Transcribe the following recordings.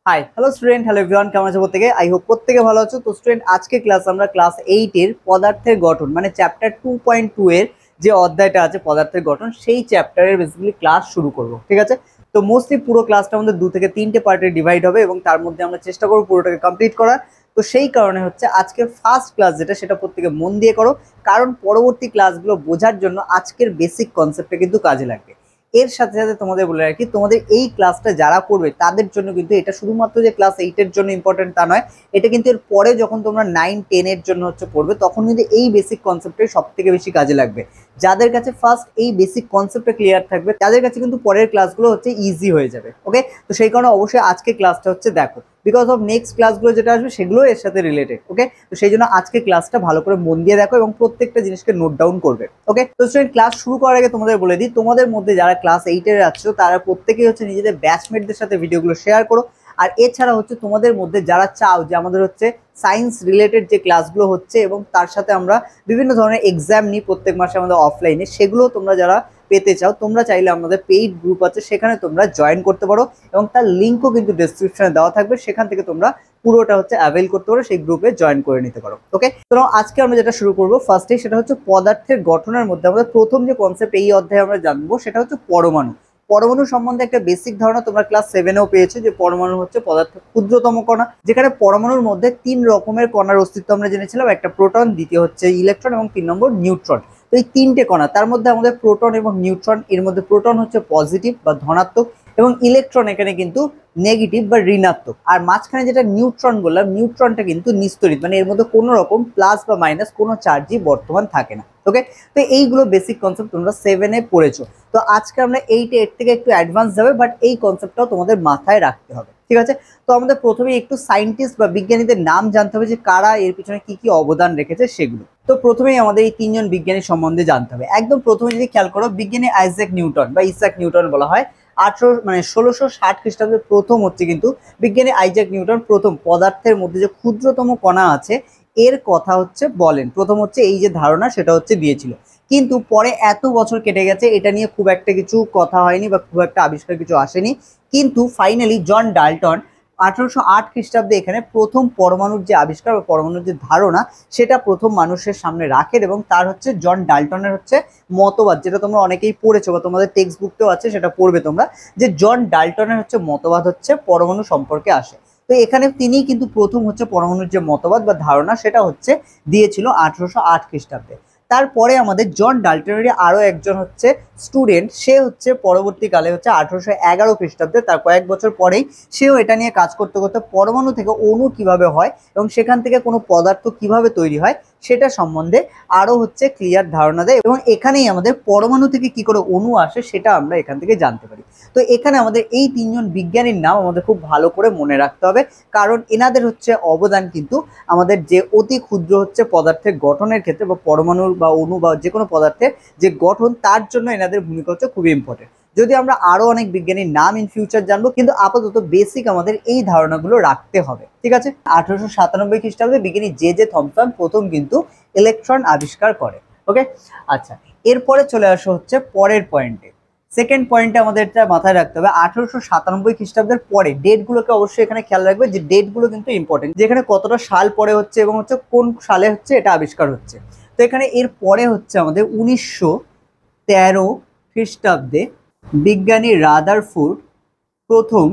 Hi hello student, hello everyone, কেমন আছো প্রত্যেকে? আই হোপ প্রত্যেকে ভালো আছো। তো স্টুডেন্ট, আজকে আমরা ক্লাস 8 এর পদার্থের গঠন মানে চ্যাপ্টার 2.2 এর যে অধ্যায়টা আছে পদার্থের গঠন, সেই চ্যাপ্টারের বেসিক্যালি ক্লাস শুরু করব। ঠিক আছে, তো মোস্টলি পুরো ক্লাসটা আমাদের 2 থেকে 3টে পার্টে ডিভাইড হবে এবং তার মধ্যে আমরা চেষ্টা করব পুরোটাকে কমপ্লিট করার। তো সেই কারণে হচ্ছে আজকের ফার্স্ট ক্লাস যেটা, সেটা প্রত্যেকে মন দিয়ে করো, কারণ পরবর্তী ক্লাসগুলো বোঝার জন্য আজকের বেসিক কনসেপ্টটা কিন্তু কাজে লাগবে। এর সাথে সাথে তোমাদের বলে রাখি, তোমাদের এই ক্লাসটা যারা করবে তাদের জন্য কিন্তু এটা শুধুমাত্র যে ক্লাস 8 এর জন্য ইম্পর্টেন্ট তা নয়, এটা কিন্তু এর পরে যখন তোমরা 9-10 এর জন্য হচ্ছে পড়বে, তখন কিন্তু এই বেসিক কনসেপ্টে সব থেকে বেশি কাজে লাগবে। যাদের কাছে ফার্স্ট এই বেসিক কনসেপ্টটা ক্লিয়ার থাকবে তাদের কাছে কিন্তু পরের ক্লাসগুলো হচ্ছে ইজি হয়ে যাবে। ওকে, তো সেই কারণে অবশ্যই আজকে ক্লাসটা হচ্ছে দেখো, বিকজ অফ নেক্সট ক্লাসগুলো যেটা আসবে সেগুলো এর সাথে রিলেটেড। ওকে, তো সেই জন্য আজকে ক্লাসটা ভালো করে মন দিয়ে দেখো এবং প্রত্যেকটা জিনিসকে নোট ডাউন করবে। ওকে, তো স্টুডেন্ট, ক্লাস শুরু করার আগে তোমাদের বলে দিই, তোমাদের মধ্যে যারা ক্লাস 8 এর আছো তারা প্রত্যেকেই হচ্ছে নিজেদের ব্যাচমেটদের সাথে ভিডিওগুলো শেয়ার করো। আর এছাড়া হচ্ছে তোমাদের মধ্যে যারা চাও যে আমাদের হচ্ছে সায়েন্স রিলেটেড যে ক্লাসগুলো হচ্ছে এবং তার সাথে আমরা বিভিন্ন ধরনের এক্সাম নিই প্রত্যেক মাসে আমাদের অফলাইনে, সেগুলো তোমরা যারা পেতে চাও, তোমরা চাইলে আমাদের পেইড গ্রুপ আছে, সেখানে তোমরা জয়েন করতে পারো এবং তার লিঙ্কও কিন্তু ডেসক্রিপশনে দেওয়া থাকবে, সেখান থেকে তোমরা পুরোটা হচ্ছে অ্যাভেল করতে পারো, সেই গ্রুপে জয়েন করে নিতে পারো। ওকে, তো আজকে আমরা যেটা শুরু করবো ফার্স্টে, সেটা হচ্ছে পদার্থের গঠনের মধ্যে আমাদের প্রথম যে কনসেপ্ট এই অধ্যায়ে আমরা জানবো সেটা হচ্ছে পরমাণু। পরমাণু সম্বন্ধে একটা বেসিক ধারণা তোমরা ক্লাস 7-এও পেয়েছো, যে পরমাণু হচ্ছে পদার্থের ক্ষুদ্রতম কণা, যেখানে পরমাণুর মধ্যে 3 রকমের কণার অস্তিত্ব আমরা জেনেছিলাম। একটা প্রোটন, দ্বিতীয় হচ্ছে ইলেকট্রন এবং 3 নম্বর নিউট্রন। তো এই 3টে কণা, তার মধ্যে আমাদের প্রোটন এবং নিউট্রন, এর মধ্যে প্রোটন হচ্ছে পজিটিভ বা ধনাত্মক এবং ইলেকট্রন এখানে কিন্তু নেগেটিভ বা ঋণাত্মক। আর মাঝখানে যেটা নিউট্রন বললাম, নিউট্রনটা কিন্তু নিস্তড়িত, মানে এর মধ্যে কোনো রকম প্লাস বা মাইনাস কোনো চার্জই বর্তমান থাকে না। ওকে, তো এইগুলো বেসিক কনসেপ্ট তোমরা 7-এ পড়েছো। তো আজকে আমরা 8-এ এর থেকে একটু অ্যাডভান্স যাবে, বাট এই কনসেপ্টটাও তোমাদের মাথায় রাখতে হবে। ঠিক আছে, তো আমাদের প্রথমে একটু সায়েন্টিস্ট বা বিজ্ঞানীদের নাম জানতে হবে, যে কারা এর পিছনে কি কি অবদান রেখেছে সেগুলো। তো প্রথমেই আমাদের এই 3জন বিজ্ঞানী সম্বন্ধে জানতে হবে। একদম প্রথমে যদি খেয়াল করো, বিজ্ঞানী আইজ্যাক নিউটন বা ইসাক নিউটন বলা হয়, 1660 খ্রিস্টাব্দে প্রথম হচ্ছে কিন্তু বিজ্ঞানী আইজ্যাক নিউটন প্রথম পদার্থের মধ্যে যে ক্ষুদ্রতম কণা আছে এর কথা হচ্ছে বলেন। প্রথম হচ্ছে এই যে ধারণা সেটা হচ্ছে দিয়েছিল, কিন্তু পরে এত বছর কেটে গেছে, এটা নিয়ে খুব একটা কিছু কথা হয়নি বা খুব একটা আবিষ্কার কিছু আসেনি। কিন্তু ফাইনালি জন ডাল্টন 1808 খ্রিস্টাব্দে এখানে প্রথম পরমাণুর যে আবিষ্কার বা পরমাণুর যে ধারণা সেটা প্রথম মানুষের সামনে রাখেন, এবং তার হচ্ছে জন ডাল্টনের হচ্ছে মতবাদ, যেটা তোমরা অনেকেই পড়েছো বা তোমাদের টেক্সট বুকতেও আছে, সেটা পড়বে তোমরা, যে জন ডাল্টনের হচ্ছে মতবাদ হচ্ছে পরমাণু সম্পর্কে আসে। তো এখানে তিনি কিন্তু প্রথম হচ্ছে পরমাণুর যে মতবাদ বা ধারণা সেটা হচ্ছে দিয়েছিল 1808 খ্রিস্টাব্দে। তারপরে আমাদের জন ডাল্টনেরই আরো একজন হচ্ছে স্টুডেন্ট, সে হচ্ছে পরবর্তীকালে হচ্ছে 1811 খ্রিস্টাব্দে, তার কয়েক বছর পরেই সেও এটা নিয়ে কাজ করতে করতে পরমাণু থেকে অণু কিভাবে হয় এবং সেখান থেকে কোনো পদার্থ কিভাবে তৈরি হয় সেটা সম্বন্ধে আরো হচ্ছে ক্লিয়ার ধারণা দেয়, এবং এখানেই আমাদের পরমাণু থেকে কি করে অণু আসে সেটা আমরা এখান থেকে জানতে পারি। তো এখানে আমাদের এই 3জন বিজ্ঞানীর নাম আমাদের খুব ভালো করে মনে রাখতে হবে, কারণ এনাদের হচ্ছে অবদান কিন্তু আমাদের যে অতি ক্ষুদ্র হচ্ছে পদার্থের গঠনের ক্ষেত্রে বা পরমাণুর বা অণু বা যে কোনো পদার্থের যে গঠন, তার জন্য এনাদের ভূমিকা হচ্ছে খুবই ইম্পর্টেন্ট। যদি আমরা আরো অনেক বিজ্ঞানীর নাম ইন ফিউচার জানবো, কিন্তু আপাতত বেসিক আমাদের এই ধারণাগুলো রাখতে হবে। ঠিক আছে, 1897 খ্রিস্টাব্দে বিজ্ঞানী জে জে থমসন প্রথম কিন্তু ইলেকট্রন আবিষ্কার করে। ওকে, আচ্ছা, এরপরে চলে আসো হচ্ছে পরের পয়েন্টে। সেকেন্ড পয়েন্টে আমাদের এটা মাথায় রাখতে হবে, 1897 খ্রিস্টাব্দের পরে ডেটগুলোকে অবশ্যই এখানে খেয়াল রাখবে, যে ডেটগুলো কিন্তু ইম্পর্টেন্ট, যেখানে কতটা সাল পরে হচ্ছে এবং হচ্ছে কোন সালে হচ্ছে এটা আবিষ্কার হচ্ছে। তো এখানে এর পরে হচ্ছে আমাদের 1913 খ্রিস্টাব্দে বিজ্ঞানী রাদারফোর্ড প্রথম,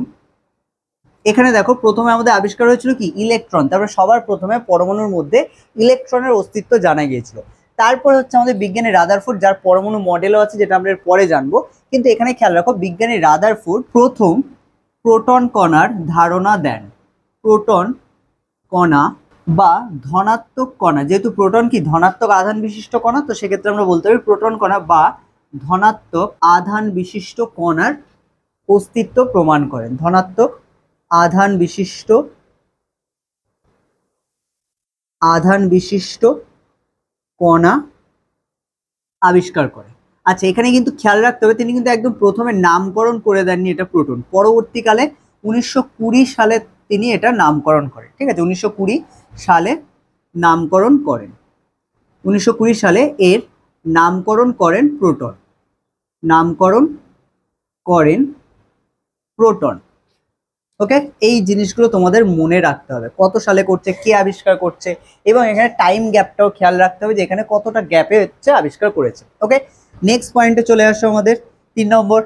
এখানে দেখো প্রথমে আমাদের আবিষ্কার হয়েছিল কি ইলেকট্রন, তারপরে সবার প্রথমে পরমাণুর মধ্যে ইলেকট্রনের অস্তিত্ব জানা গিয়েছিল। তারপরে হচ্ছে আমাদের বিজ্ঞানী রাদারফোর্ড, যার পরমাণু মডেলও আছে যেটা আমরা এর পরে জানবো, কিন্তু এখানে খেয়াল রাখো বিজ্ঞানী রাদারফোর্ড প্রথম প্রোটন কণার ধারণা দেন। প্রোটন কণা বা ধনাত্মক কণা, যেহেতু প্রোটন কি ধনাত্মক আধান বিশিষ্ট কণা, তো সেক্ষেত্রে আমরা বলতে পারি প্রোটন কণা বা ধনাত্মক আধান বিশিষ্ট কণার অস্তিত্ব প্রমাণ করেন। ধনাত্মক আধান বিশিষ্ট কণা আবিষ্কার করে। আচ্ছা, এখানে কিন্তু খেয়াল রাখতে হবে তিনি কিন্তু একদম প্রথমে নামকরণ করে দেননি এটা প্রোটন, পরবর্তীকালে 1920 সালে তিনি এটা নামকরণ করেন। ঠিক আছে, 1920 সালে নামকরণ করেন, 1920 সালে এর নামকরণ করেন প্রোটন, নামকরণ করেন প্রোটন। ওকে, এই জিনিসগুলো তোমাদের মনে রাখতে হবে, কত সালে করছে, কে আবিষ্কার করছে, এবং এখানে টাইম গ্যাপটাও খেয়াল রাখতে হবে যে এখানে কতটা গ্যাপে হচ্ছে আবিষ্কার করেছে। ওকে, নেক্সট পয়েন্টে চলে আসো আমাদের 3 নম্বর।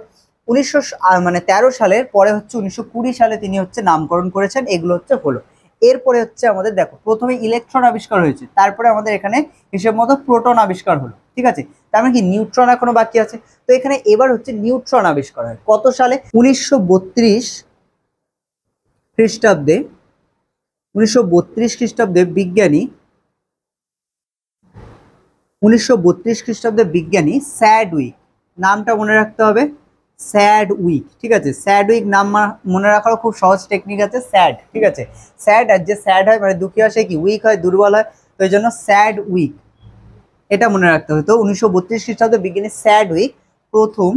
13 সালের পরে হচ্ছে 1920 সালে তিনি হচ্ছে নামকরণ করেছেন, এগুলো হলো। এরপরে হচ্ছে আমাদের দেখো, প্রথমে ইলেকট্রন আবিষ্কার হয়েছে, তারপরে আমাদের এখানে হিসেব মতো প্রোটন আবিষ্কার হলো, ঠিক আছে। তার মানে কি নিউট্রন এখনো বাকি আছে। তো এখানে এবার হচ্ছে নিউট্রন আবিষ্কার হয় কত সালে? 1932 খ্রিস্টাব্দে। 1932 খ্রিস্টাব্দে বিজ্ঞানী 1932 খ্রিস্টাব্দে বিজ্ঞানী স্যাডউইক, নামটা মনে রাখতে হবে, স্যাডউইক, ঠিক আছে। স্যাডউইক নাম মনে রাখারও খুব সহজ টেকনিক আছে, স্যাড, ঠিক আছে। স্যাড, আর যে স্যাড হয় মানে দুঃখী হয়, সে কি উইক হয়, দুর্বল হয়, তো এই জন্য স্যাডউইক, এটা মনে রাখতে হবে। তো 1932 খ্রিস্টাব্দে বিজ্ঞানী স্যাডউইক প্রথম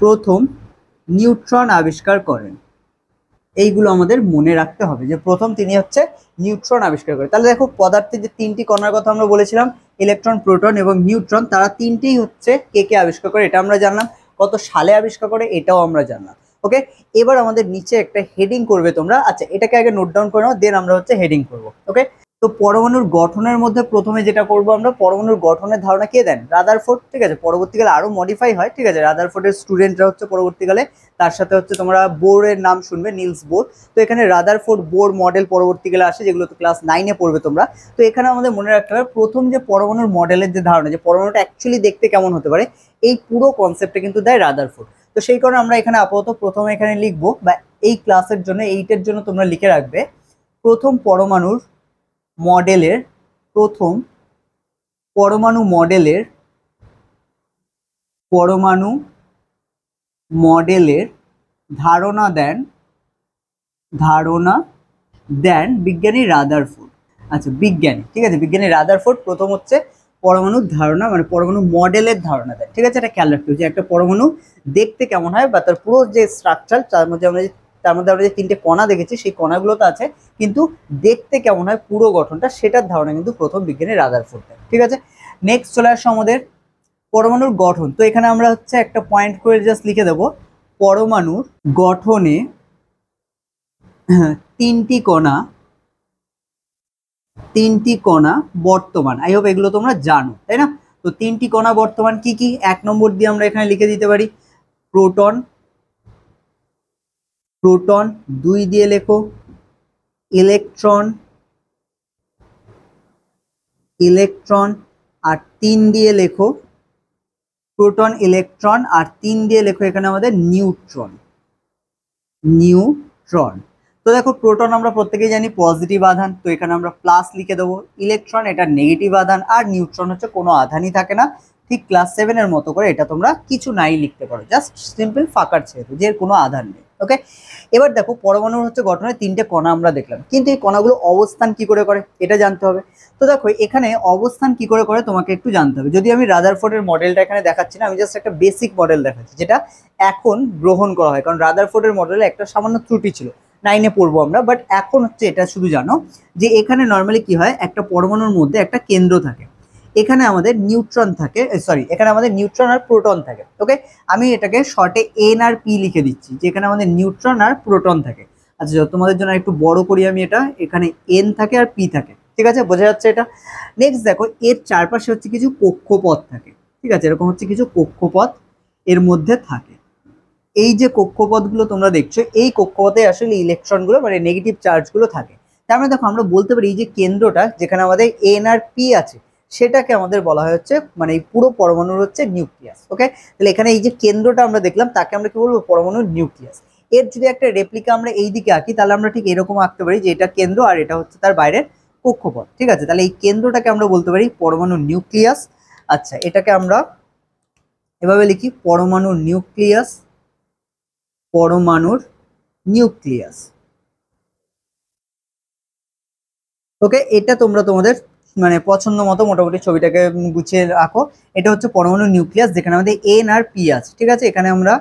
প্রথম নিউট্রন আবিষ্কার করেন। এইগুলো আমাদের মনে রাখতে হবে যে প্রথম তিনি হচ্ছে নিউট্রন আবিষ্কার করে। তাহলে দেখো, পদার্থের যে 3টি কণার কথা আমরা বলেছিলাম, ইলেকট্রন, প্রোটন এবং নিউট্রন, তারা 3টেই হচ্ছে কে আবিষ্কার করে এটা আমরা জানলাম, কত সালে আবিষ্কার করে এটাও আমরা জানলাম। ওকে, এবার আমাদের নিচে একটা হেডিং করবে তোমরা। আচ্ছা, এটাকে আগে নোট ডাউন করে নাও, দেন আমরা হচ্ছে হেডিং করবো। ওকে, তো পরমাণুর গঠনের মধ্যে প্রথমে যেটা করবো আমরা, পরমাণুর গঠনের ধারণা কে দেন? রাদারফোর্ড, ঠিক আছে। পরবর্তীকালে আরো মডিফাই হয়, ঠিক আছে। রাদারফোর্ডের স্টুডেন্টরা হচ্ছে পরবর্তীকালে, তার সাথে হচ্ছে তোমরা বোরের নাম শুনবে, নিলস বোর। তো এখানে রাদারফোর্ড বোর মডেল পরবর্তীকালে আসে, যেগুলো তো ক্লাস 9-এ পড়বে তোমরা। তো এখানে আমাদের মনে রাখতে হবে প্রথম যে পরমাণুর মডেলের যে ধারণা, যে পরমাণুটা অ্যাকচুয়ালি দেখতে কেমন হতে পারে, এই পুরো কনসেপ্টটা কিন্তু দেয় রাদারফোর্ড। তো সেই কারণে আমরা এখানে আপাতত প্রথমে এখানে লিখবো, বা এই ক্লাসের জন্য, 8-এর জন্য তোমরা লিখে রাখবে, প্রথম পরমাণুর মডেলের প্রথম পরমাণু মডেলের ধারণা দেন বিজ্ঞানী রাদারফোর্ড। আচ্ছা, বিজ্ঞানী, ঠিক আছে, বিজ্ঞানী রাদারফোর্ড প্রথম হচ্ছে পরমাণুর ধারণা, মানে পরমাণু মডেলের ধারণা দেয়, ঠিক আছে। এটা খেয়াল রাখতে হবে যে একটা পরমাণু দেখতে কেমন হয়, বা তার পুরো যে স্ট্রাকচার, তার মধ্যে আমরা যে 3টে কণা দেখেছি, সেই কণাগুলো তো আছে, কিন্তু দেখতে কেমন হয় পুরো গঠনটা, সেটার ধারণা কিন্তু প্রথম বিজ্ঞানী রাদারফোর্ড দেয়, ঠিক আছে। নেক্সট চলে আসো আমাদের পরমাণুর গঠন। তো এখানে আমরা হচ্ছে একটা পয়েন্ট করে জাস্ট লিখে দেবো, পরমাণুর গঠনে 3টি কণা বর্তমান। আই হোপ এগুলো তোমরা জানো, তাই না? তো 3টি কণা বর্তমান কি কি? 1 নম্বর দিয়ে আমরা এখানে লিখে দিতে পারি প্রোটন। 2 দিয়ে লেখো ইলেকট্রন, আর 3 দিয়ে লেখো প্রোটন, ইলেকট্রন, আর 3 দিয়ে লেখো এখানে আমাদের নিউট্রন। তো দেখো, প্রোটন আমরা প্রত্যেকেই জানি পজিটিভ আধান, তো এখানে আমরা প্লাস লিখে দেবো। ইলেকট্রন এটা নেগেটিভ আধান, আর নিউট্রন হচ্ছে কোনো আধানই থাকে না। ঠিক ক্লাস 7-এর মতো করে এটা তোমরা কিছু নাই লিখতে পারো, জাস্ট সিম্পল ফাঁকার ছেড়ে, যে কোনো আধান নেই। ওকে, এবার দেখো, পরমাণুর হচ্ছে গঠনে 3টে কণা আমরা দেখলাম, কিন্তু এই কণাগুলো অবস্থান কি করে করে এটা জানতে হবে। তো দেখো, এখানে অবস্থান কি করে করে তোমাকে একটু জানতে হবে। যদি আমি রাদারফোর্ডের মডেলটা এখানে দেখাচ্ছি না, আমি জাস্ট একটা বেসিক মডেল দেখাচ্ছি, যেটা এখন গ্রহণ করা হয়, কারণ রাদারফোর্ডের মডেলে একটা সামান্য ত্রুটি ছিল, 9-এ পড়বো আমরা, বাট এখন হচ্ছে এটা শুধু জানো যে এখানে নর্মালি কি হয়, একটা পরমাণুর মধ্যে একটা কেন্দ্র থাকে, এখানে আমাদের নিউট্রন থাকে, এখানে আমাদের নিউট্রন আর প্রোটন থাকে। ওকে, আমি এটাকে শর্টে এন আর পি লিখে দিচ্ছি, যে এখানে আমাদের নিউট্রন আর প্রোটন থাকে। আচ্ছা, তোমাদের জন্য একটু বড় করি আমি এটা, এখানে এন থাকে আর পি থাকে, ঠিক আছে, বোঝা যাচ্ছে এটা। নেক্সট দেখো, এর চারপাশে হচ্ছে কিছু কক্ষপথ থাকে, ঠিক আছে, এরকম হচ্ছে কিছু কক্ষপথ এর মধ্যে থাকে। এই যে কক্ষপথগুলো তোমরা দেখছো, এই কক্ষপথে আসলে ইলেকট্রনগুলো, মানে নেগেটিভ চার্জগুলো থাকে। তার মানে দেখো, আমরা বলতে পারি এই যে কেন্দ্রটা, যেখানে আমাদের এন আর পি আছে, সেটাকে আমাদের বলা হয় হচ্ছে, মানে এই পুরো পরমাণুর হচ্ছে নিউক্লিয়াস। ওকে, তাহলে এখানে এই যে কেন্দ্রটা আমরা দেখলাম, তাকে আমরা কি বলবো? পরমাণুর নিউক্লিয়াস। এর যদি একটা রেপ্লিকা আমরা এই দিকে আঁকি, তাহলে আমরা ঠিক এরকম আঁকতে পারি, যে এটা কেন্দ্র আর এটা হচ্ছে তার বাইরের কক্ষপথ, ঠিক আছে। তাহলে এই কেন্দ্রটাকে আমরা বলতে পারি পরমাণুর নিউক্লিয়াস। আচ্ছা, এটাকে আমরা এভাবে লিখি, পরমাণুর নিউক্লিয়াস। ওকে, এটা তোমরা তোমাদের মানে পছন্দ মতো মোটামুটি ছবিটাকে গুছিয়ে রাখো। এটা হচ্ছে পরমাণু নিউক্লিয়াস, যেখানে আমাদের এন আর পি আছে, ঠিক আছে। এখানে আমরা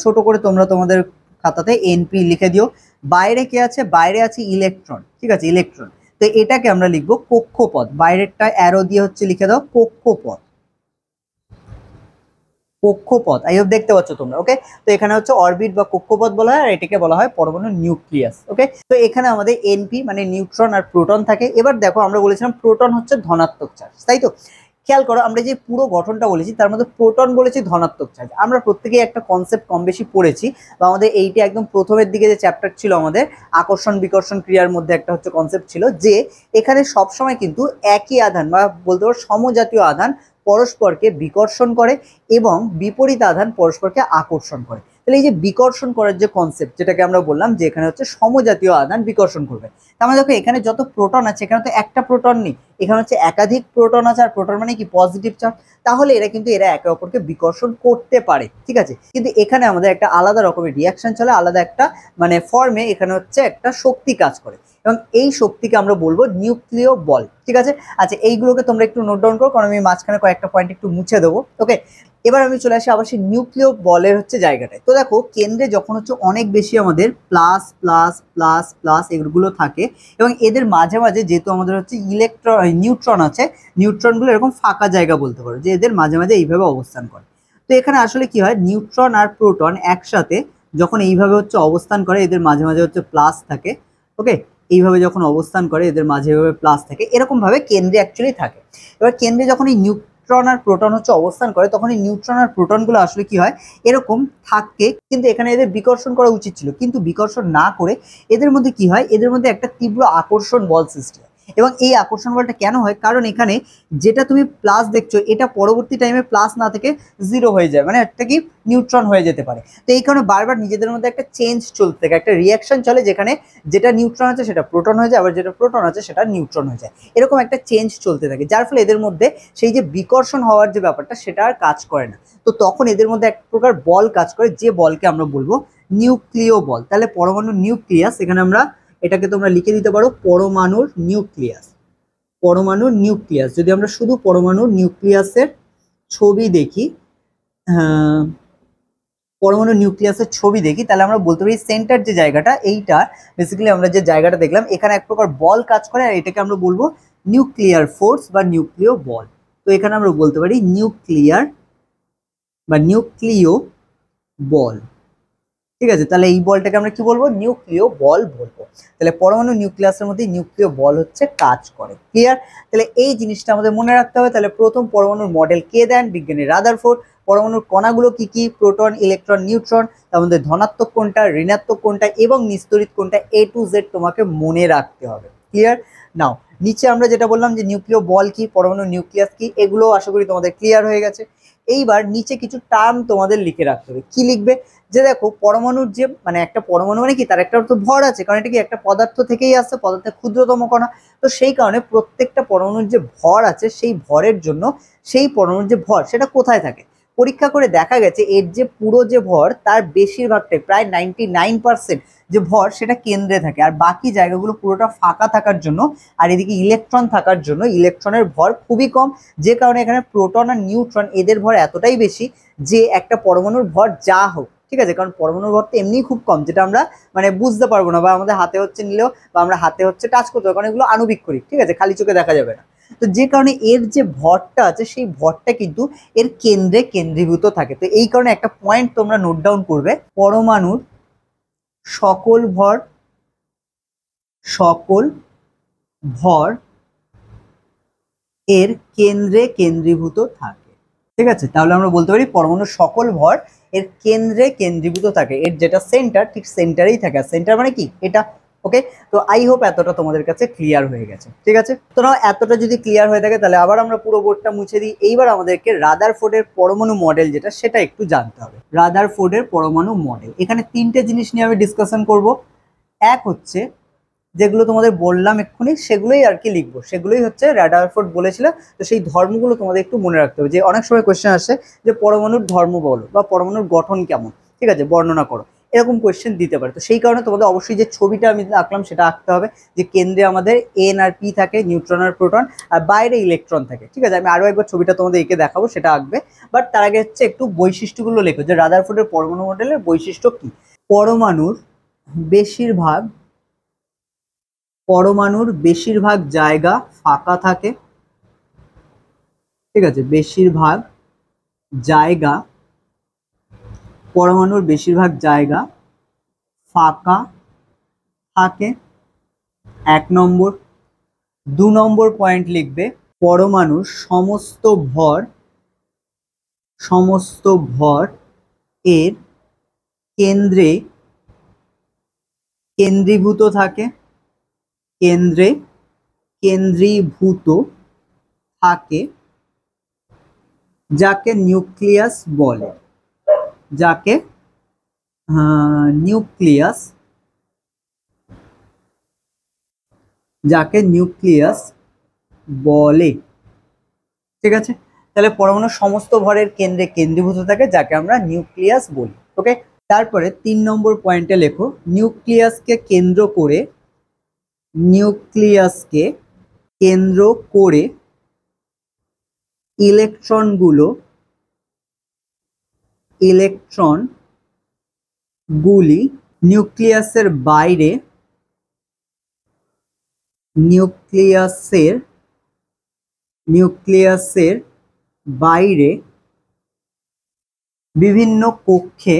ছোট করে তোমরা তোমাদের খাতাতে এনপি লিখে দিও। বাইরে কে আছে? বাইরে আছে ইলেকট্রন, ঠিক আছে, ইলেকট্রন। তো এটাকে আমরা লিখবো কক্ষপথ, বাইরেরটা অ্যারো দিয়ে হচ্ছে লিখে দাও কক্ষপথ। কক্ষপথ। আই হোপ দেখতে পাচ্ছ তোমরা। ওকে, তো এখানে হচ্ছে অরবিট বা কক্ষপথ বলা হয়, আর এটাকে বলা হয় পরমাণু নিউক্লিয়াস। ওকে, তো এখানে আমাদের এনপি মানে নিউট্রন আর প্রোটন থাকে। এবার দেখো আমরা বলেছিলাম প্রোটন হচ্ছে ধনাত্মক চার্জ, তাই তো? খেয়াল করো আমরা যে পুরো গঠনটা বলেছি তার মধ্যে প্রোটন বলেছি ধনাত্মক চার্জ। আমরা প্রত্যেকেই একটা কনসেপ্ট কম বেশি পড়েছি, বা আমাদের এইটা একদম প্রথমের দিকে যে চ্যাপ্টার ছিল আমাদের আকর্ষণ বিকর্ষণ ক্রিয়ার মধ্যে একটা হচ্ছে কনসেপ্ট ছিল যে এখানে সবসময় কিন্তু একই আধান বা বলতে পারো সমজাতীয় আধান পরস্পরকে বিকর্ষণ করে এবং বিপরীত আধান পরস্পরকে আকর্ষণ করে। তাহলে এই যে বিকর্ষণ করার যে কনসেপ্ট, যেটাকে আমরা বললাম যে এখানে হচ্ছে সমজাতীয় আধান বিকর্ষণ করবে। তার মানে দেখো এখানে যত প্রোটন আছে এখানে তো একটা প্রোটন নেই, এখানে হচ্ছে একাধিক প্রোটন আছে। আর প্রোটন মানে কি? Positive charge. তাহলে এরা একে অপরকে বিকর্ষণ করতে পারে, ঠিক আছে? কিন্তু এখানে আমাদের একটা আলাদা রকমের রিয়াকশন চলে, আলাদা একটা মানে ফর্মে এখানে হচ্ছে একটা শক্তি কাজ করে, এবং এই শক্তিকে আমরা বলবো নিউক্লিয় বল, ঠিক আছে? আচ্ছা, এইগুলোকে তোমরা একটু নোট ডাউন করো, কারণ আমি মাঝখানে কয়েকটা পয়েন্ট একটু মুছে দেবো। ওকে, এবার আমি চলে আসি আবার সেই নিউক্লিয় বলের হচ্ছে জায়গাটায়। তো দেখো কেন্দ্রে যখন হচ্ছে অনেক বেশি আমাদের প্লাস প্লাস প্লাস প্লাস এগুলো থাকে, এবং এদের মাঝে মাঝে যেহেতু আমাদের হচ্ছে নিউট্রন আছে, নিউট্রনগুলো এরকম ফাঁকা জায়গা বলতে পারো যে এদের মাঝে মাঝে এইভাবে অবস্থান করে। তো এখানে আসলে কি হয়, নিউট্রন আর প্রোটন একসাথে যখন এইভাবে হচ্ছে অবস্থান করে, এদের মাঝে মাঝে হচ্ছে প্লাস থাকে। ওকে, এইভাবে যখন অবস্থান করে এদের মাঝে এভাবে প্লাস থাকে, এরকম ভাবে কেন্দ্রে অ্যাকচুয়ালি থাকে। এবার কেন্দ্রে যখন এই নিউট্রন আর প্রোটন হচ্ছে অবস্থান করে, তখন এই নিউট্রন আর প্রোটনগুলো আসলে কি হয়, এরকম থাকে। কিন্তু এখানে এদের বিকর্ষণ করা উচিত ছিল, কিন্তু বিকর্ষণ না করে এদের মধ্যে কি হয়, এদের মধ্যে একটা তীব্র আকর্ষণ বল সৃষ্টি হয়। এবং এই আকর্ষণ বলটা কেন হয়, কারণ এখানে যেটা তুমি প্লাস দেখছো এটা পরবর্তী টাইমে প্লাস না থেকে জিরো হয়ে যায়, মানে একটা কি নিউট্রন হয়ে যেতে পারে। তো এই কারণে বারবার নিজেদের মধ্যে একটা চেঞ্জ চলতে থাকে, একটা রিয়াকশন চলে, যেখানে যেটা নিউট্রন আছে সেটা প্রোটন হয়ে যায়, আবার যেটা প্রোটন আছে সেটা নিউট্রন হয়ে যায়। এরকম একটা চেঞ্জ চলতে থাকে, যার ফলে এদের মধ্যে সেই যে বিকর্ষণ হওয়ার যে ব্যাপারটা সেটা আর কাজ করে না। তো তখন এদের মধ্যে এক প্রকার বল কাজ করে, যে বলকে আমরা বলবো নিউক্লিয় বল। তাহলে পরমাণুর নিউক্লিয়াস, এখানে আমরা এটাকে তোমরা লিখে দিতে পারো পরমাণুর নিউক্লিয়াস। পরমাণুর নিউক্লিয়াস, যদি আমরা শুধু পরমাণুর নিউক্লিয়াসের ছবি দেখি, পরমাণু নিউক্লিয়াসের ছবি দেখি, তাহলে আমরা বলতে পারি সেন্টার যে জায়গাটা, এইটা বেসিক্যালি আমরা যে জায়গাটা দেখলাম এখানে এক প্রকার বল কাজ করে, আর এটাকে আমরা বলবো নিউক্লিয়ার ফোর্স বা নিউক্লিয় বল। তো এখানে আমরা বলতে পারি নিউক্লিয়ার বা নিউক্লিয় বল, ঠিক আছে? তাহলে এই বলটাকে আমরা কি বলবো, নিউক্লিয় বল বলবো। তাহলে পরমাণু নিউক্লিয়াসের মধ্যে নিউক্লিয় বল হচ্ছে কাজ করে। ক্লিয়ার? তাহলে এই জিনিসটা আমাদের মনে রাখতে হবে। তাহলে প্রথম পরমাণুর মডেল কে দেন? বিজ্ঞানী রাদারফোর্ড। পরমাণুর কণাগুলো কি কি? Proton, electron, neutron. তার মধ্যে ধনাত্মক কোনটা, ঋণাত্মক কোনটা এবং নিস্তড়িত কোনটা, A to Z তোমাকে মনে রাখতে হবে। ক্লিয়ার? নাও নিচে আমরা যেটা বললাম যে নিউক্লিয় বল কি, পরমাণু নিউক্লিয়াস কি, এগুলো আশা করি তোমাদের ক্লিয়ার হয়ে গেছে। এইবার নিচে কিছু টার্ম তোমাদের লিখে রাখতে হবে। কি লিখবে? যে দেখো পরমাণুর যে মানে একটা পরমাণু মানে কি, তার একটা তো ভর আছে, কারণ এটা কি একটা পদার্থ থেকেই আসছে, পদার্থের ক্ষুদ্রতম কণা। তো সেই কারণে প্রত্যেকটা পরমাণুর যে ভর আছে সেই ভরের জন্য সেই পরমাণুর যে ভর সেটা কোথায় থাকে, পরীক্ষা করে দেখা গেছে এর যে পুরো যে ভর তার বেশিরভাগটাই প্রায় 99% যে ভর সেটা কেন্দ্রে থাকে, আর বাকি জায়গাগুলো পুরোটা ফাঁকা থাকার জন্য আর এদিকে ইলেকট্রন থাকার জন্য ইলেকট্রনের ভর খুবই কম। যে কারণে এখানে প্রোটন আর নিউট্রন এদের ভর এতটাই বেশি যে একটা পরমাণুর ভর যা হোক, ঠিক আছে, কারণ পরমাণুর ভর তো এমনিই খুব কম, যেটা আমরা মানে বুঝতে পারবো না, বা আমাদের হাতে হচ্ছে নিলেও বা আমরা হাতে হচ্ছে টাচ করতে হবে, কারণ এগুলো আণুবীক্ষণিক, ঠিক আছে, খালি চোখে দেখা যাবে না। তো যে কারণে এর যে ভরটা আছে সেই ভরটা কিন্তু এর কেন্দ্রে কেন্দ্রীভূত থাকে। তো এই কারণে একটা পয়েন্ট তোমরা নোট ডাউন করবে, পরমাণুর সকল ভর এর কেন্দ্রে কেন্দ্রীভূত থাকে, ঠিক আছে? তাহলে আমরা বলতে পারি পরমাণুর সকল ভর এর কেন্দ্রে কেন্দ্রীভূত থাকে, এর যেটা সেন্টার ঠিক সেন্টারেই থাকে। সেন্টার মানে কি এটা। ওকে, তো আই হোপ এতটা তোমাদের কাছে ক্লিয়ার হয়ে গেছে, ঠিক আছে? তো নাও এতটা যদি ক্লিয়ার হয়ে থাকে তাহলে আবার আমরা পুরো বোর্ডটা মুছে দিই। এইবার আমাদেরকে রাদারফোর্ডের পরমাণু মডেল যেটা সেটা একটু জানতে হবে। রাদারফোর্ডের পরমাণু মডেল, এখানে তিনটে জিনিস নিয়ে আমি ডিসকাশন করব। এক হচ্ছে যেগুলো তোমাদের বললাম এক্ষুনি সেগুলোই আর কি লিখবো, সেগুলোই হচ্ছে রাদারফোর্ড বলেছিল। তো সেই ধর্মগুলো তোমাদের একটু মনে রাখতে হবে, যে অনেক সময় কোয়েশ্চেন আসে যে পরমাণুর ধর্ম বলো বা পরমাণুর গঠন কেমন, ঠিক আছে, বর্ণনা করো, এরকম কোয়েশ্চেন দিতে পারে। তো সেই কারণে তোমাদের অবশ্যই যে ছবিটা আমি আঁকলাম সেটা আঁকতে হবে, যে কেন্দ্রে আমাদের এন আর পি থাকে, নিউট্রন আর প্রোটন, আর বাইরে ইলেকট্রন থাকে, ঠিক আছে? আমি আরো একবার ছবিটা তোমাদের এঁকে দেখাবো, সেটা আঁকবে। বাট তার আগে হচ্ছে একটু বৈশিষ্ট্যগুলো লেখো, যে রাদারফোর্ডের পরমাণু মডেলের বৈশিষ্ট্য কি। পরমাণুর বেশিরভাগ জায়গা ফাঁকা থাকে, ঠিক আছে, বেশিরভাগ জায়গা পরমাণুর বেশিরভাগ জায়গা ফাঁকা থাকে, 1 নম্বর। 2 নম্বর পয়েন্ট লিখবে পরমাণুর সমস্ত ভর এর কেন্দ্রে কেন্দ্রীভূত থাকে, কেন্দ্রীভূত থাকে, যাকে নিউক্লিয়াস বলে, যাকে নিউক্লিয়াস বলে। ঠিক আছে, তাহলে পরমাণুর সমস্ত ভরের কেন্দ্রে কেন্দ্রীভূত থাকে, যাকে আমরা নিউক্লিয়াস বলি। ওকে, তারপরে 3 নম্বর পয়েন্টে লেখো নিউক্লিয়াসকে কেন্দ্র করে ইলেকট্রনগুলি নিউক্লিয়াসের বাইরে বিভিন্ন কক্ষে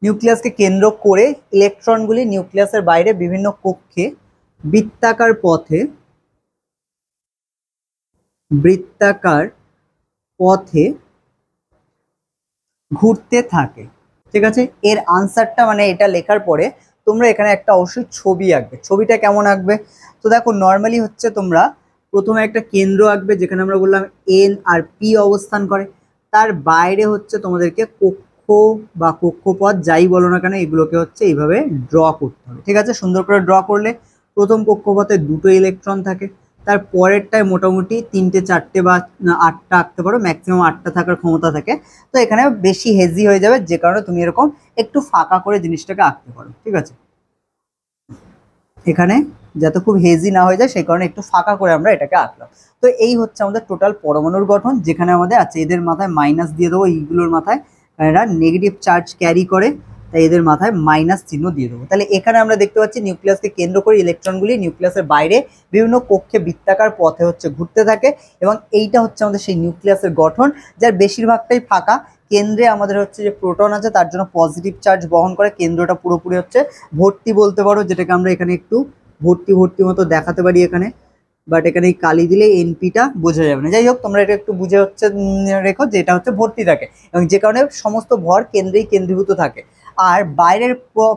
নিউক্লিয়াসকে কেন্দ্র করে ইলেকট্রনগুলি নিউক্লিয়াসের বাইরে বিভিন্ন কক্ষে বৃত্তাকার পথে ঘুরতে থাকে। ঠিক আছে, এর আনসারটা মানে এটা লেখার পরে তোমরা এখানে একটা অবশ্যই ছবি আঁকবে। ছবিটা কেমন আঁকবে? তো দেখো, নর্মালি হচ্ছে তোমরা প্রথমে একটা কেন্দ্র আঁকবে, যেখানে আমরা বললাম এন আর পি অবস্থান করে। তার বাইরে হচ্ছে তোমাদেরকে কক্ষ বা কক্ষপথ যাই বলো না কেন, এগুলোকে হচ্ছে এইভাবে ড্র করতে হবে। ঠিক আছে, সুন্দর করে ড্র করলে প্রথম কক্ষপথে 2টো ইলেকট্রন থাকে, তার পরেরটায় মোটামুটি 3টে 4টে বা 8টা আঁকতে পারো, ম্যাক্সিমাম 8টা থাকার ক্ষমতা থাকে। তো এখানে বেশি হেজি হয়ে যাবে, যে কারণে তুমি এরকম একটু ফাঁকা করে জিনিসটাকে আঁকতে পারো। ঠিক আছে, এখানে যাতে খুব হেজি না হয়ে যায় সেই কারণে একটু ফাঁকা করে আমরা এটাকে আঁকলাম। তো এই হচ্ছে আমাদের টোটাল পরমাণুর গঠন, যেখানে আমাদের আছে এদের মাথায় মাইনাস দিয়ে দেবো, এইগুলোর মাথায়, এরা নেগেটিভ চার্জ ক্যারি করে, তাই এদের মাথায় মাইনাস চিহ্ন দিয়ে দেবো। তাহলে এখানে আমরা দেখতে পাচ্ছি নিউক্লিয়াসকে কেন্দ্র করে ইলেকট্রনগুলি নিউক্লিয়াসের বাইরে বিভিন্ন কক্ষে বৃত্তাকার পথে হচ্ছে ঘুরতে থাকে, এবং এইটা হচ্ছে আমাদের সেই নিউক্লিয়াসের গঠন, যার বেশিরভাগটাই ফাঁকা। কেন্দ্রে আমাদের হচ্ছে যে প্রোটন আছে, তার জন্য পজিটিভ চার্জ বহন করে, কেন্দ্রটা পুরোপুরি হচ্ছে ভর্তি বলতে পারো, যেটাকে আমরা এখানে একটু ভর্তি মতো দেখাতে পারি এখানে, বাট এখানে এই কালি দিলে এনপিটা বোঝা যাবে না। যাই হোক, তোমরা এটা একটু বুঝে হচ্ছে রেখো যে এটা হচ্ছে ভর্তি থাকে, এবং যে কারণে সমস্ত ভর কেন্দ্রেই কেন্দ্রীভূত থাকে। আর বাইরের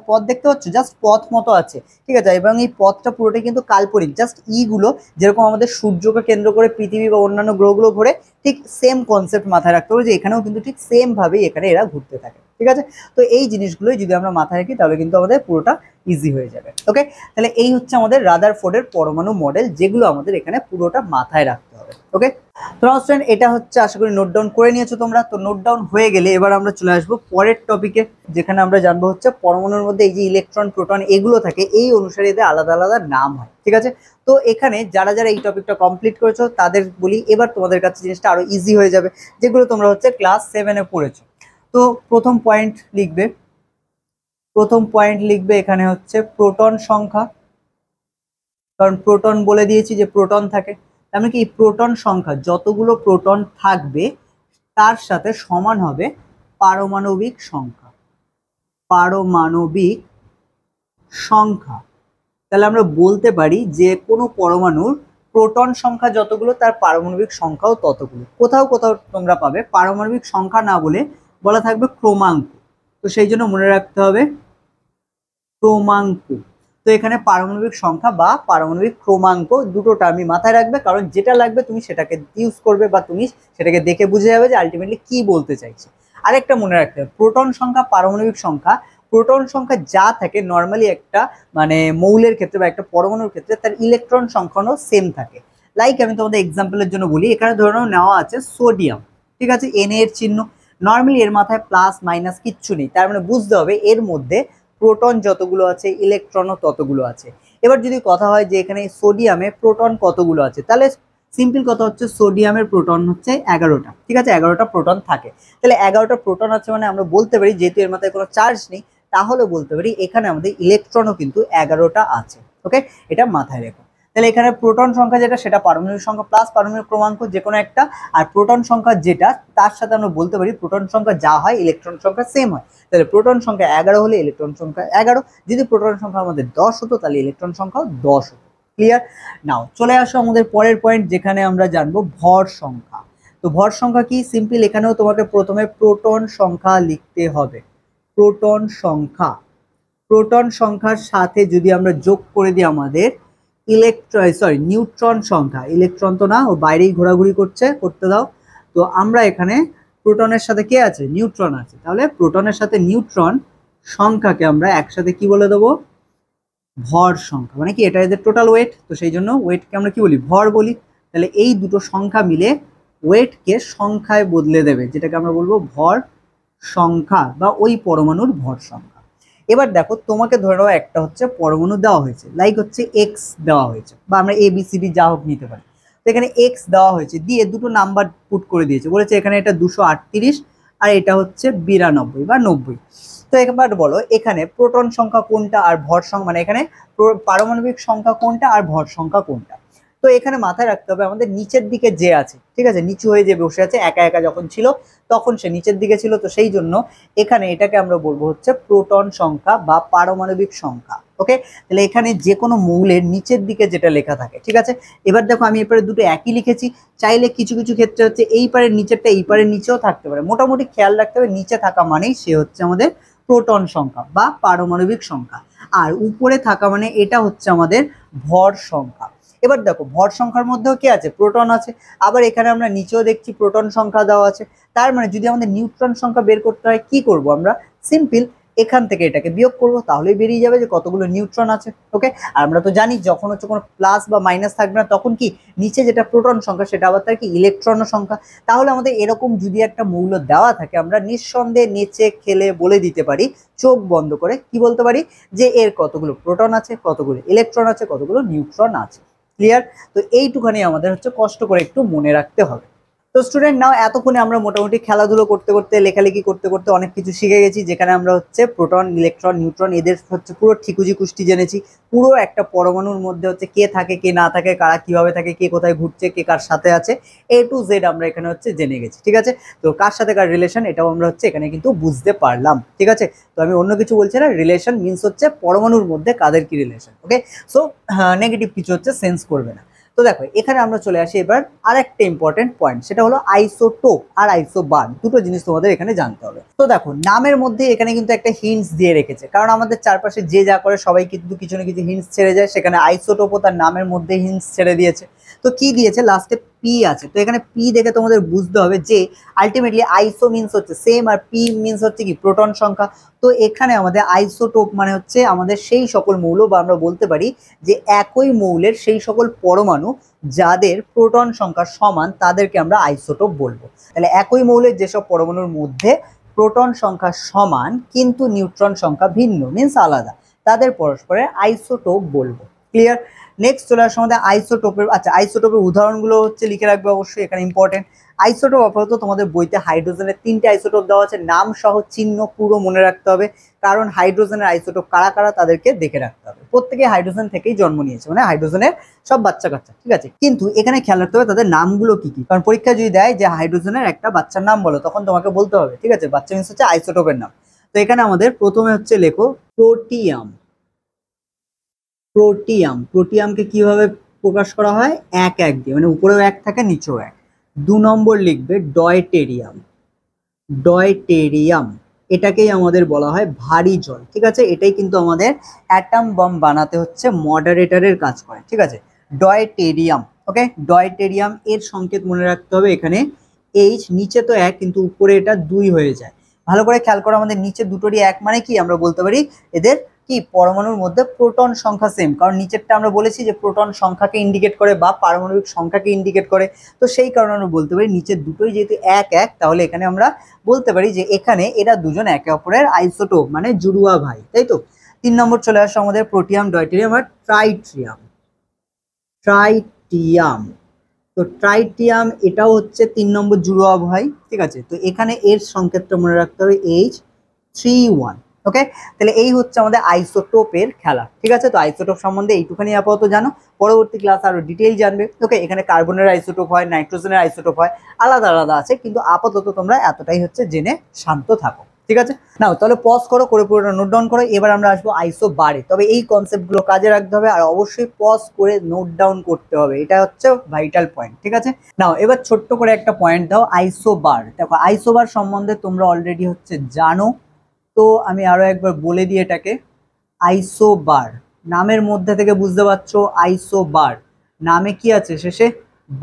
পথ দেখতে পাচ্ছ, জাস্ট পথ মতো আছে। ঠিক আছে, এবং এই পথটা পুরোটাই কিন্তু কাল্পনিক, জাস্ট ইগুলো যেরকম আমাদের সূর্যকে কেন্দ্র করে পৃথিবী বা অন্যান্য গ্রহগুলো ঘোরে, ঠিক সেম কনসেপ্ট মাথায় রাখতে হবে যে এখানেও কিন্তু ঠিক সেম ভাবেই এখানে এরা ঘুরতে থাকে। ঠিক আছে, তো এই জিনিসগুলোই যদি আমরা মাথায় রাখি তাহলে কিন্তু আমাদের পুরোটা ইজি হয়ে যাবে। ওকে, তাহলে এই হচ্ছে আমাদের রাদারফোর্ডের পরমাণু মডেল, যেগুলো আমাদের এখানে পুরোটা মাথায় রাখতে হবে। ওকে, তো স্টুডেন্ট, এটা হচ্ছে আশা করি নোট ডাউন করে নিয়েছো তোমরা। তো নোট ডাউন হয়ে গেলে এবার আমরা চলে আসবো পরের টপিকে, যেখানে আমরা জানবো হচ্ছে পরমাণুর মধ্যে এই যে ইলেকট্রন প্রোটন এগুলো থাকে, এই অনুসারে এদের আলাদা আলাদা নাম হয়। ঠিক আছে, তো এখানে যারা যারা এই টপিকটা কমপ্লিট করেছো তাদের বলি, এবার তোমাদের কাছে জিনিসটা আরো ইজি হয়ে যাবে, যেগুলো তোমরা হচ্ছে ক্লাস 7-এ পড়েছো। তো প্রথম পয়েন্ট লিখবে এখানে হচ্ছে প্রোটন সংখ্যা, কারণ প্রোটন বলে দিয়েছি যে প্রোটন থাকে, তার মানে কি প্রোটন সংখ্যা যতগুলো প্রোটন থাকবে তার সাথে সমান হবে পারমাণবিক সংখ্যা। তাহলে আমরা বলতে পারি যে কোনো পরমাণুর প্রোটন সংখ্যা যতগুলো তার পারমাণবিক সংখ্যাও ততগুলো। কোথাও কোথাও তোমরা পাবে পারমাণবিক সংখ্যা না বলে বলা থাকবে ক্রমাঙ্ক, তো সেই জন্য মনে রাখতে হবে ক্রমাঙ্ক। তো এখানে পারমাণবিক সংখ্যা বা পারমাণবিক ক্রমাঙ্ক দুটো টার্মই মাথায় রাখবে, কারণ যেটা লাগবে তুমি সেটাকে ইউজ করবে, বা তুমি সেটাকে দেখে বুঝে যাবে যে আলটিমেটলি কি বলতে চাইছে। আরেকটা মনে রাখতে হবে, প্রোটন সংখ্যা পারমাণবিক সংখ্যা, প্রোটন সংখ্যা যা থাকে নর্মালি একটা মানে মৌলের ক্ষেত্রে বা একটা পরমাণুর ক্ষেত্রে তার ইলেকট্রন সংখ্যাও সেম থাকে। লাইক আমি তোমাদের এক্সাম্পলের জন্য বলি, এখানে ধরে নাও নেওয়া আছে সোডিয়াম। ঠিক আছে, এন এর চিহ্ন, নর্মালি এর মাথায় প্লাস মাইনাস কিচ্ছু নেই, তার মানে বুঝতে হবে এর মধ্যে প্রোটন যতগুলো আছে ইলেকট্রনও ততগুলো আছে। এবার যদি কথা হয় যে এখানে সোডিয়ামে প্রোটন কতগুলো আছে, তাহলে সিম্পল কথা হচ্ছে সোডিয়ামের প্রোটন হচ্ছে 11টা। ঠিক আছে, 11টা প্রোটন থাকে, তাহলে 11টা প্রোটন আছে মানে আমরা বলতে পারি যেহেতু এর মাথায় কোনো চার্জ নেই, তাহলে বলতে পারি এখানে আমাদের ইলেকট্রনও কিন্তু 11টা আছে। ওকে, এটা মাথায় রেখো। তাহলে এখানে প্রোটন সংখ্যা যেটা সেটা পারমাণবিক সংখ্যা প্লাস পারমাণবিক ক্রমাঙ্ক যে কোনো একটা, আর প্রোটন সংখ্যা যেটা তার সাথে আমরা বলতে পারি প্রোটন সংখ্যা যা হয় ইলেকট্রন সংখ্যা সেম হয়। তাহলে প্রোটন সংখ্যা 11 হলে ইলেকট্রন সংখ্যা 11, যদি প্রোটন সংখ্যা আমাদের 10 হতো তাহলে ইলেকট্রন সংখ্যাও 10 হতো। ক্লিয়ার? নাও চলে আসো আমাদের পরের পয়েন্ট, যেখানে আমরা জানবো ভর সংখ্যা। তো ভর সংখ্যা কি? সিম্পল, এখানেও তোমাকে প্রথমে প্রোটন সংখ্যা লিখতে হবে। প্রোটন সংখ্যা, প্রোটন সংখ্যার সাথে যদি আমরা যোগ করে দিই আমাদের নিউট্রন সংখ্যা, ইলেকট্রন তো না, ও বাইরেই ঘোরাঘুরি করতে দাও। তো আমরা এখানে প্রোটনের সাথে কে আছে? নিউট্রন আছে। তাহলে প্রোটনের সাথে নিউট্রন সংখ্যাকে আমরা একসাথে কি বলে দেবো? ভর সংখ্যা। মানে কি, এটা এদের টোটাল ওয়েট, তো সেই জন্য ওয়েটকে আমরা কি বলি? ভর বলি। তাহলে এই দুটো সংখ্যা মিলে ওয়েটকে সংখ্যায় বদলে দেবে, যেটাকে আমরা বলবো ভর সংখ্যা বা ওই পরমাণুর ভর সংখ্যা। এবার দেখো, তোমাকে ধরে নাও একটা হচ্ছে পরমাণু দেওয়া হয়েছে, লাইক হচ্ছে এক্স দেওয়া হয়েছে, বা আমরা ABCD যা হোক নিতে পারি। তো এখানে এক্স দেওয়া হয়েছে, দিয়ে দুটো নাম্বার পুট করে দিয়েছে, বলেছে এখানে এটা 238 আর এটা হচ্ছে 92 বা 90। তো একবার বলো এখানে প্রোটন সংখ্যা কোনটা আর ভর সংখ্যা, মানে এখানে পারমাণবিক সংখ্যা কোনটা আর ভর সংখ্যা কোনটা। তো এখানে মাথায় রাখতে হবে আমাদের নিচের দিকে যে আছে, ঠিক আছে, নিচু হয়ে যে বসে আছে, একা একা যখন ছিল তখন সে নিচের দিকে ছিল, তো সেই জন্য এখানে এটাকে আমরা বলবো হচ্ছে প্রোটন সংখ্যা বা পারমাণবিক সংখ্যা। ওকে, তাহলে এখানে যে কোনো মৌলের নিচের দিকে যেটা লেখা থাকে, ঠিক আছে। এবার দেখো আমি এপারে দুটো একই লিখেছি, চাইলে কিছু কিছু ক্ষেত্রে হচ্ছে এই পারের নিচেরটা এই পারের নিচেও থাকতে পারে, মোটামুটি খেয়াল রাখতে হবে নিচে থাকা মানেই সে হচ্ছে আমাদের প্রোটন সংখ্যা বা পারমাণবিক সংখ্যা, আর উপরে থাকা মানে এটা হচ্ছে আমাদের ভর সংখ্যা। এবার দেখো ভর সংখ্যার মধ্যেও কি আছে? প্রোটন আছে। আবার এখানে আমরা নিচেও দেখছি প্রোটন সংখ্যা দেওয়া আছে। তার মানে যদি আমাদের নিউট্রন সংখ্যা বের করতে হয় কি করব আমরা? সিম্পল, এখান থেকে এটাকে বিয়োগ করবো, তাহলেই বেরিয়ে যাবে যে কতগুলো নিউট্রন আছে। ওকে, আর আমরা তো জানি যখন হচ্ছে কোনো প্লাস বা মাইনাস থাকবে না, তখন কি নিচে যেটা প্রোটন সংখ্যা সেটা আবার তার কি ইলেকট্রন সংখ্যা। তাহলে আমাদের এরকম যদি একটা মৌল দেওয়া থাকে, আমরা নিঃসন্দেহে নেচে খেলে বলে দিতে পারি, চোখ বন্ধ করে কি বলতে পারি, যে এর কতগুলো প্রোটন আছে, কতগুলো ইলেকট্রন আছে, কতগুলো নিউট্রন আছে। ক্লিয়ার? তো এইটুখানি আমাদের হচ্ছে কষ্ট করে একটু মনে রাখতে হবে। তো স্টুডেন্ট, নাও এতক্ষণে আমরা মোটামুটি খেলাধুলো করতে করতে, লেখালেখি করতে করতে অনেক কিছু শিখে গেছি, যেখানে আমরা হচ্ছে প্রোটন, ইলেকট্রন, নিউট্রন এদের হচ্ছে পুরো ঠিকুজি কুষ্টি জেনেছি। পুরো একটা পরমাণুর মধ্যে হচ্ছে কে থাকে কে না থাকে, কারা কিভাবে থাকে, কে কোথায় ঘুরছে, কে কার সাথে আছে, A to Z আমরা এখানে হচ্ছে জেনে গেছি। ঠিক আছে, তো কার সাথে কার রিলেশন এটাও আমরা হচ্ছে এখানে কিন্তু বুঝতে পারলাম। ঠিক আছে, তো আমি অন্য কিছু বলছি না, রিলেশন মিনস হচ্ছে পরমাণুর মধ্যে কাদের কি রিলেশন। ওকে, সো নেগেটিভ কিছু হচ্ছে সেন্স করবে না। তো দেখো এখানে আমরা চলে আসি এবার আরেকটা ইম্পর্টেন্ট পয়েন্ট, সেটা হলো আইসোটোপ আর আইসোবার, দুটো জিনিস তোমাদের এখানে জানতে হবে। তো দেখো নামের মধ্যে এখানে কিন্তু একটা হিন্টস দিয়ে রেখেছে, কারণ আমাদের চারপাশে যে যা করে সবাই কিন্তু কিছু না কিছু হিন্টস ছেড়ে যায়, সেখানে আইসোটোপও তার নামের মধ্যে হিন্টস ছেড়ে দিয়েছে। তো কি দিয়েছে? লাস্টে পি আছে, তো এখানে পি দেখে তোমাদের বুঝতে হবে যে আলটিমেটলি আইসো মিনস হচ্ছে সেম, আর পি মিনস হচ্ছে কি প্রোটন সংখ্যা। তো এখানে আমাদের আইসোটোপ মানে হচ্ছে আমাদের সেই সকল মৌল, বা আমরা বলতে পারি যে একই মৌলের সেই সকল পরমাণু যাদের প্রোটন সংখ্যা সমান, তাদেরকে আমরা আইসোটোপ বলবো। তাহলে একই মৌলের যেসব পরমাণুর মধ্যে প্রোটন সংখ্যা সমান কিন্তু নিউট্রন সংখ্যা ভিন্ন, মিনস আলাদা, তাদের পরস্পরের আইসোটোপ বলবো। ক্লিয়ার? নেক্সট চলে আসে আমাদের আইসোটোপের। আচ্ছা, আইসোটোপের উদাহরণগুলো হচ্ছে লিখে রাখবে অবশ্যই, এখানে ইম্পর্টেন্ট। আইসোটোপ আপাতত তোমাদের বইতে হাইড্রোজেনের 3টে আইসোটোপ দেওয়া আছে, নাম সহ চিহ্ন পুরো মনে রাখতে হবে, কারণ হাইড্রোজেনের আইসোটোপ কারা কারা তাদেরকে দেখে রাখতে হবে। প্রত্যেকে হাইড্রোজেন থেকেই জন্ম নিয়েছে, মানে হাইড্রোজেনের সব বাচ্চা কাচ্চা। ঠিক আছে, কিন্তু এখানে খেয়াল রাখতে হবে তাদের নামগুলো কি কি, কারণ পরীক্ষা যদি দেয় যে হাইড্রোজেনের একটা বাচ্চার নাম বলো, তখন তোমাকে বলতে হবে, ঠিক আছে, বাচ্চা মিনস হচ্ছে আইসোটোপের নাম। তো এখানে আমাদের প্রথমে হচ্ছে লেখো প্রোটিয়াম। প্রোটিয়াম, প্রোটিয়ামকে কিভাবে প্রকাশ করা হয়? এক এক দিয়ে, মানে উপরেও এক থাকে নিচেও এক। 2 নম্বর লিখবে ডয়টেরিয়াম। ডয়টেরিয়াম এটাকেই আমাদের বলা হয় ভারী জল। ঠিক আছে, এটাই কিন্তু আমাদের অ্যাটম বম বানাতে হচ্ছে মডারেটরের কাজ করে। ঠিক আছে, ডয়টেরিয়াম। ওকে, ডয়টেরিয়াম এর সংকেত মনে রাখতে হবে, এখানে এইচ, নিচে তো এক কিন্তু উপরে এটা 2 হয়ে যায়। ভালো করে খেয়াল করো, আমাদের নিচে দুটোরই এক মানে কি আমরা বলতে পারি এদের কি পরমাণুর মধ্যে প্রোটন সংখ্যা সেম, কারণ নিচেরটা আমরা বলেছি যে প্রোটন সংখ্যাকে ইন্ডিকেট করে বা পারমাণবিক সংখ্যাকে ইন্ডিকেট করে। তো সেই কারণে আমরা বলতে পারি নিচের দুটোই যেহেতু এক এক, তাহলে এখানে আমরা বলতে পারি যে এখানে এরা দুজন একে অপরের আইসোটোপ, মানে জুড়ুয়া ভাই, তাই তো। 3 নম্বর চলে আসে আমাদের প্রোটিয়াম, ডয়টেরিয়াম আর ট্রাইটিয়াম। ট্রাইটিয়াম, তো ট্রাইটিয়াম এটাও হচ্ছে 3 নম্বর জুড়ুয়া ভাই। ঠিক আছে, তো এখানে এর সংকেতটা মনে রাখতে হবে H31। ওকে, তাহলে এই হচ্ছে আমাদের আইসোটোপের খেলা। ঠিক আছে, তো আইসোটোপ সম্বন্ধে এইটুখানি আপাতত জানো, পরবর্তী ক্লাস আরো ডিটেইল জানবে। ওকে, এখানে কার্বনের আইসোটোপ হয়, নাইট্রোজেনের আইসোটোপ হয়, আলাদা আলাদা আছে, কিন্তু আপাতত তোমরা এতটাই হচ্ছে জেনে শান্ত থাকো। ঠিক আছে, নাও তাহলে পজ করো, করে পুরোটা নোট ডাউন করো। এবার আমরা আসবো আইসো বারে, তবে এই কনসেপ্টগুলো কাজে রাখতে হবে আর অবশ্যই পজ করে নোট ডাউন করতে হবে, এটা হচ্ছে ভাইটাল পয়েন্ট। ঠিক আছে, নাও এবার ছোট্ট করে একটা পয়েন্ট দাও, আইসো বার। দেখো আইসো বার সম্বন্ধে তোমরা অলরেডি হচ্ছে জানো, তো আমি আরো একবার বলে দিই এটাকে। আইসো বার নামের মধ্যে থেকে বুঝতে পারছো, আইসো বার নামে কি আছে শেষে,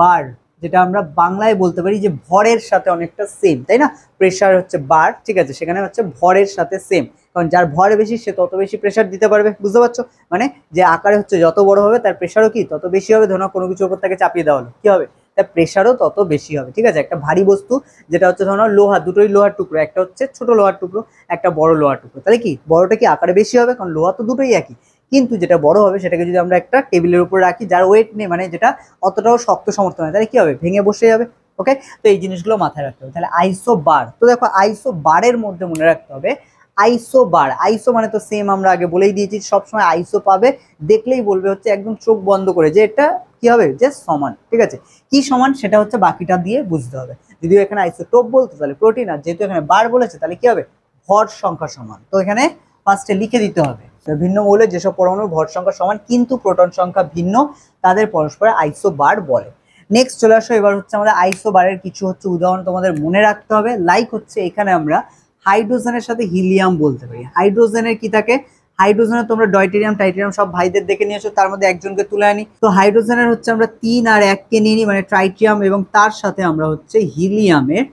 বার, যেটা আমরা বাংলায় বলতে পারি যে ভরের সাথে অনেকটা সেম, তাই না? প্রেসার হচ্ছে বার, ঠিক আছে, সেখানে হচ্ছে ভরের সাথে সেম, কারণ যার ভর বেশি সে তত বেশি প্রেসার দিতে পারবে, বুঝতে পারছো? মানে যে আকারে হচ্ছে যত বড় হবে তার প্রেসারও কি তত বেশি হবে। ধরো কোনো কিছুর উপর তাকে চাপিয়ে দেওয়া হলো, কি হবে, তার প্রেসারও তত বেশি হবে। ঠিক আছে, একটা ভারী বস্তু যেটা হচ্ছে ধরো লোহা, দুটোই লোহার টুকরো, একটা হচ্ছে ছোট লোহার টুকরো, একটা বড় লোহার টুকরো, তাহলে কি বড়টা কি আকারে বেশি হবে, কারণ লোহা তো দুটোই একই, কিন্তু যেটা বড় হবে সেটাকে যদি আমরা একটা টেবিলের উপর রাখি যার ওয়েট নেই, মানে যেটা অতটাও শক্ত সমর্থন হয়, তাহলে কি হবে, ভেঙে বসে যাবে। ওকে, তো এই জিনিসগুলো মাথায় রাখতে হবে। তাহলে আইসো বার, তো দেখো আইসো বারের মধ্যে মনে রাখতে হবে আইসো বার, আইসো মানে তো সেম, আমরা আগে বলেই দিয়েছি, সবসময় আইসো পাবে দেখলেই বলবে হচ্ছে একদম চোখ বন্ধ করে যে এটা কি হবে, যে সমান। ঠিক আছে, কি সমান সেটা হচ্ছে বাকিটা দিয়ে বুঝতে হবে। যদিও এখানে আইসোটোপ বলতো তাহলে প্রোটিন, আর যেহেতু এখানে বার বলেছে তাহলে কি হবে, ভর সংখ্যা সমান। তো এখানে ফার্স্টে লিখে দিতে হবে ভিন্ন মৌলের যেসব পরমাণুর ভর সংখ্যা সমান কিন্তু প্রোটন সংখ্যা ভিন্ন তাদের পরস্পরের আইসো বার বলে। নেক্সট চলে আসো, এবার হচ্ছে আমাদের আইসো বারের কিছু হচ্ছে উদাহরণ তোমাদের মনে রাখতে হবে। লাইক হচ্ছে এখানে আমরা হাইড্রোজেনের সাথে হিলিয়াম বলতে পারি। হাইড্রোজেনের কি থাকে, হাইড্রোজেনের তোমরা ডয়টেরিয়াম টাইটেরিয়াম সব ভাইদের দেখে নিয়েছো, তার মধ্যে একজনকে তুলে আনি। তো হাইড্রোজেনের হচ্ছে আমরা 3 আর 1 কে নিয়ে নিই, মানে ট্রাইটিয়াম, এবং তার সাথে আমরা হচ্ছে হিলিয়ামের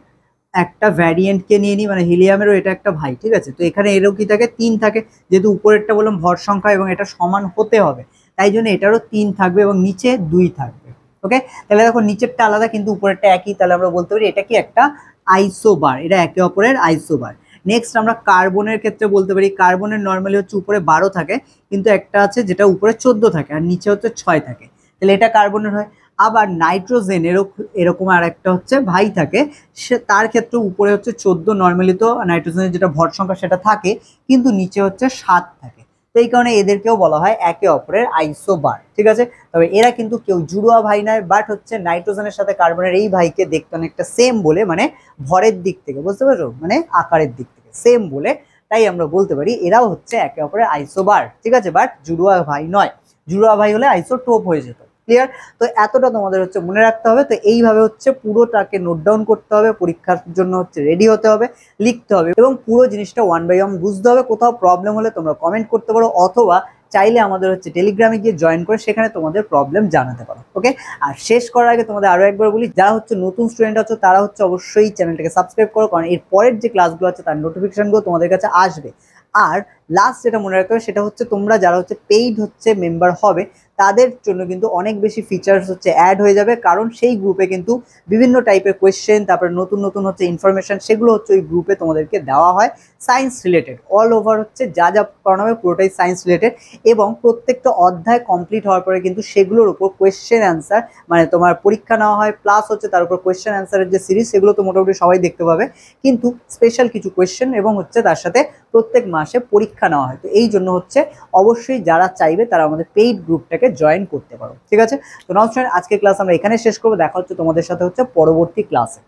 একটা ভ্যারিয়েন্টকে নিয়ে নিই, মানে হিলিয়ামেরও এটা একটা ভাই। ঠিক আছে, তো এখানে এরও কি থাকে, 3 থাকে, যেহেতু উপরেরটা বললাম ভর সংখ্যা এবং এটা সমান হতে হবে, তাই জন্য এটারও 3 থাকবে এবং নিচে 2 থাকবে। ওকে, তাহলে দেখো নিচেরটা আলাদা কিন্তু উপরেরটা একই, তাহলে আমরা বলতে পারি এটা কি একটা আইসোবার, এটা একে অপরের আইসোবার। নেক্সট আমরা কার্বনের ক্ষেত্রে বলতে পারি, কার্বনের নর্মালি হচ্ছে উপরে 12 থাকে, কিন্তু একটা আছে যেটা উপরে 14 থাকে আর নিচে হচ্ছে 6 থাকে, তাহলে এটা কার্বনের হয়। আবার নাইট্রোজেনেরও এরকম আর একটা হচ্ছে ভাই থাকে, সে তার ক্ষেত্রে উপরে হচ্ছে 14, নর্মালি তো নাইট্রোজেনের যেটা ভর সংখ্যা সেটা থাকে, কিন্তু নিচে হচ্ছে 7 থাকে, তো এই কারণে এদেরকেও বলা হয় একে অপরের আইসোবার। ঠিক আছে, তবে এরা কিন্তু কেউ জুড়োয়া ভাই নয়, বাট হচ্ছে নাইট্রোজেনের সাথে কার্বনের এই ভাইকে দেখতে অনেকটা সেম বলে, মানে ভরের দিক থেকে, বুঝতে পারছো, মানে আকারের দিক থেকে সেম বলে, তাই আমরা বলতে পারি এরাও হচ্ছে একে অপরের আইসোবার। ঠিক আছে, বাট জুড়োয়া ভাই নয়, জুড়োয়া ভাই হলে আইসোটোপ হয়ে যেত। ক্লিয়ার, তো এতটা তোমাদের হচ্ছে মনে রাখতে হবে। তো এইভাবে হচ্ছে পুরোটাকে নোট ডাউন করতে হবে, পরীক্ষার জন্য হচ্ছে রেডি হতে হবে, লিখতে হবে এবং পুরো জিনিসটা 1 বাই 1 বুঝতে হবে। কোথাও প্রবলেম হলে তোমরা কমেন্ট করতে পারো, অথবা চাইলে আমাদের হচ্ছে টেলিগ্রামে গিয়ে জয়েন করে সেখানে তোমাদের প্রবলেম জানাতে পারো। ওকে, আর শেষ করার আগে তোমাদের আরো একবার বলি, যারা হচ্ছে নতুন স্টুডেন্ট আছো তারা হচ্ছে অবশ্যই চ্যানেলটাকে সাবস্ক্রাইব করো, কারণ এর পরের যে ক্লাসগুলো আছে তার নোটিফিকেশনগুলো তোমাদের কাছে আসবে। আর লাস্ট যেটা মনে রাখতে হবে সেটা হচ্ছে তোমরা যারা হচ্ছে পেইড হচ্ছে মেম্বার হবে তাদের জন্য কিন্তু অনেক বেশি ফিচার্স হচ্ছে অ্যাড হয়ে যাবে, কারণ সেই গ্রুপে কিন্তু বিভিন্ন টাইপের কোয়েশ্চেন, তারপরে নতুন নতুন হচ্ছে ইনফরমেশন, সেগুলো হচ্ছে ওই গ্রুপে তোমাদেরকে দেওয়া হয়, সায়েন্স রিলেটেড অল ওভার হচ্ছে যা যা পড়ানো হবে পুরোটাই সায়েন্স রিলেটেড। এবং প্রত্যেকটা অধ্যায় কমপ্লিট হওয়ার পরে কিন্তু সেগুলোর উপর কোয়েশ্চেন অ্যান্সার, মানে তোমার পরীক্ষা নেওয়া হয়, প্লাস হচ্ছে তার উপর কোয়েশ্চেন অ্যান্সারের যে সিরিজ সেগুলো তো মোটামুটি সবাই দেখতে পাবে, কিন্তু স্পেশাল কিছু কোয়েশ্চেন এবং হচ্ছে তার সাথে প্রত্যেক মাসে পরীক্ষা নেওয়া হয়। তো এই জন্য হচ্ছে অবশ্যই যারা চাইবে তারা আমাদের পেইড গ্রুপটাকে জয়েন করতে পারো। ঠিক আছে, তো নাও স্টুডেন্ট আজকের ক্লাস আমরা এখানে শেষ করবো, দেখা হচ্ছে তোমাদের সাথে হচ্ছে পরবর্তী ক্লাসে।